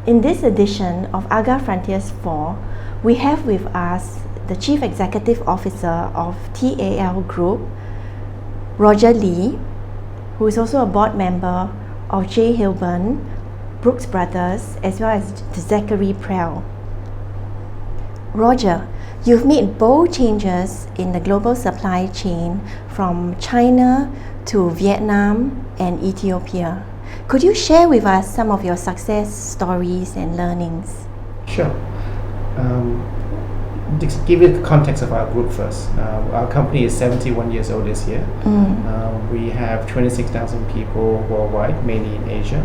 In this edition of AGA Frontiers 4, we have with us the Chief Executive Officer of TAL Group, Roger Lee, who is also a board member of Hillburn, Brookes Brothers, as well as Zachary Prell. Roger, you've made bold changes in the global supply chain from China to Vietnam and Ethiopia. Could you share with us some of your success stories and learnings? Sure. To give you the context of our group first, our company is 71 years old this year. We have 26,000 people worldwide, mainly in Asia.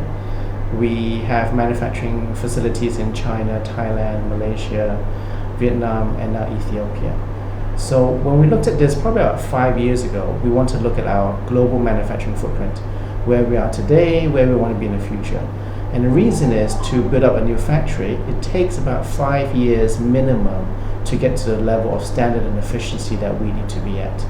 We have manufacturing facilities in China, Thailand, Malaysia, Vietnam, and now Ethiopia. So when we looked at this probably about 5 years ago, we want to look at our global manufacturing footprint, where we are today, where we want to be in the future. And the reason is to build up a new factory, it takes about 5 years minimum to get to the level of standard and efficiency that we need to be at.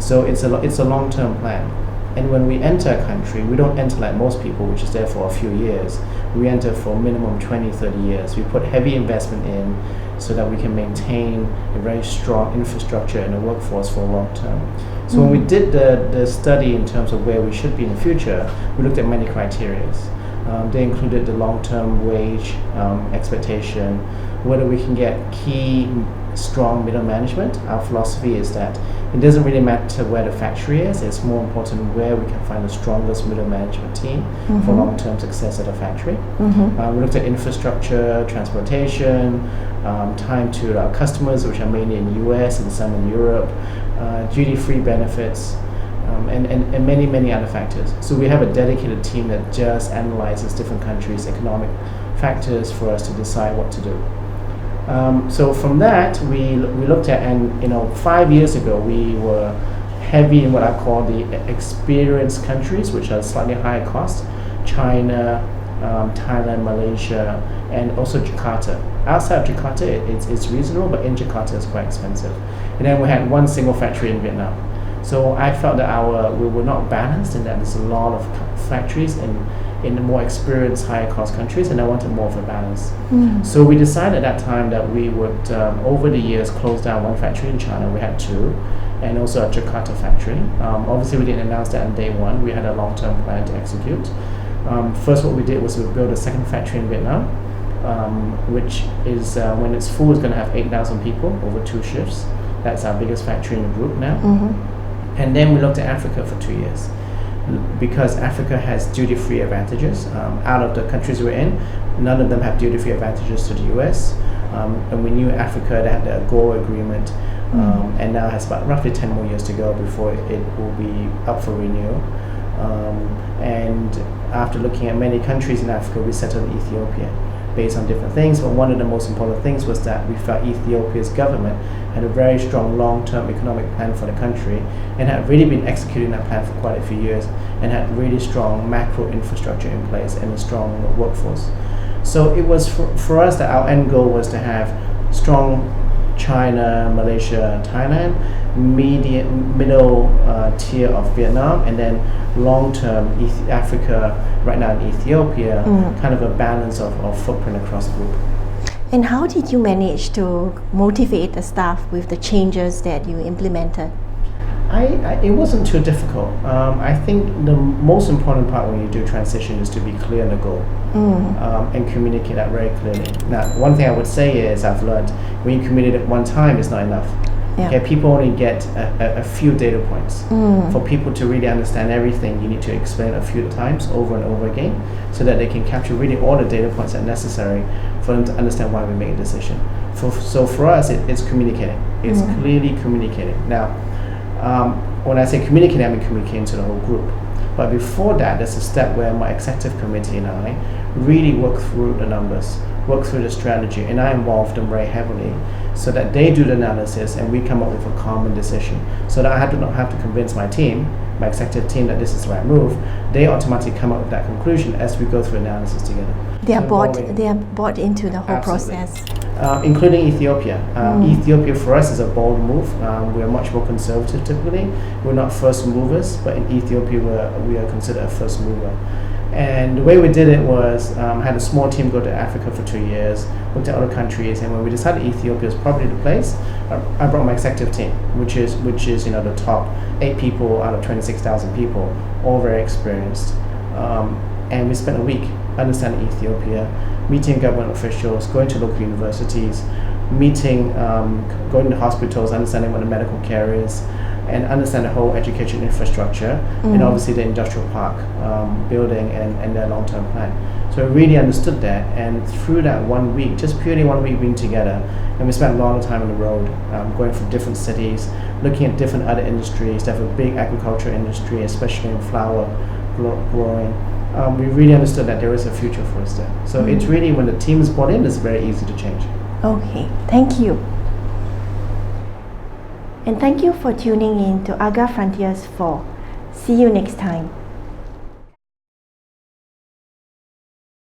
So it's a long-term plan. And when we enter a country, we don't enter like most people, which is there for a few years. We enter for minimum 20, 30 years. We put heavy investment in so that we can maintain a very strong infrastructure and a workforce for long term. So when we did the study in terms of where we should be in the future, we looked at many criteria. They included the long-term wage expectation, whether we can get key, strong middle management. Our philosophy is that it doesn't really matter where the factory is, it's more important where we can find the strongest middle management team for long-term success at a factory. We looked at infrastructure, transportation, time to our customers, which are mainly in the US and some in Europe, duty-free benefits, and many other factors. So we have a dedicated team that just analyzes different countries' economic factors for us to decide what to do. So from that, we looked at, and 5 years ago, we were heavy in what I call the experienced countries, which are slightly higher cost: China, Thailand, Malaysia, and also Jakarta. Outside of Jakarta, it's reasonable, but in Jakarta, it's quite expensive. And then we had one single factory in Vietnam. So I felt that we were not balanced, and that there's a lot of factories in the more experienced, higher cost countries, and I wanted more of a balance. So we decided at that time that we would, over the years, close down one factory in China. We had two, and also a Jakarta factory. Obviously, we didn't announce that on day one. We had a long-term plan to execute. First, what we did was we built a second factory in Vietnam, which is, when it's full, it's going to have 8,000 people over 2 shifts. That's our biggest factory in the group now. And then we looked at Africa for 2 years, because Africa has duty-free advantages. Out of the countries we're in, none of them have duty-free advantages to the US. And we knew Africa that had the AGOA agreement, and now has about roughly 10 more years to go before it will be up for renewal. And after looking at many countries in Africa, we settled in Ethiopia based on different things, but one of the most important things was that we felt Ethiopia's government had a very strong long-term economic plan for the country and had really been executing that plan for quite a few years and had really strong macro infrastructure in place and a strong workforce. So it was for us that our end goal was to have strong China, Malaysia, Thailand, middle tier of Vietnam, and then long-term Africa, right now in Ethiopia, kind of a balance of footprint across the group. And how did you manage to motivate the staff with the changes that you implemented? It wasn't too difficult. I think the most important part when you do transition is to be clear on the goal and communicate that very clearly. Now, one thing I would say is I've learned when you communicate it one time, it's not enough. Yeah. Okay, people only get a few data points. For people to really understand everything, you need to explain a few times over and over again so that they can capture really all the data points that are necessary for them to understand why we make a decision. So for us, it's communicating. It's clearly communicating. Now, when I say communicating, I mean communicating to the whole group. But before that, there's a step where my executive committee and I really work through the numbers, work through the strategy, and I involve them very heavily so that they do the analysis and we come up with a common decision. So that I do not have to convince my team, my executive team, that this is the right move. They automatically come up with that conclusion as we go through analysis together. They are bought into the whole process. Including Ethiopia. Ethiopia for us is a bold move. We are much more conservative typically. We're not first movers, but in Ethiopia we are considered a first mover. And the way we did it was had a small team go to Africa for 2 years, looked at other countries, and when we decided Ethiopia was probably the place, I brought my executive team, which is the top 8 people out of 26,000 people, all very experienced. And we spent a week understanding Ethiopia, meeting government officials, going to local universities, going to hospitals, understanding what the medical care is, and understand the whole education infrastructure, and obviously the industrial park building and their long-term plan. So we really understood that, and through that 1 week, just purely 1 week being together, and we spent a long time on the road, going from different cities, looking at different other industries. They have a big agriculture industry, especially in flower growing. We really understood that there is a future for us there. So it's really, when the team is bought in, it's very easy to change. Okay, thank you. And thank you for tuning in to AGA Frontiers 4. See you next time.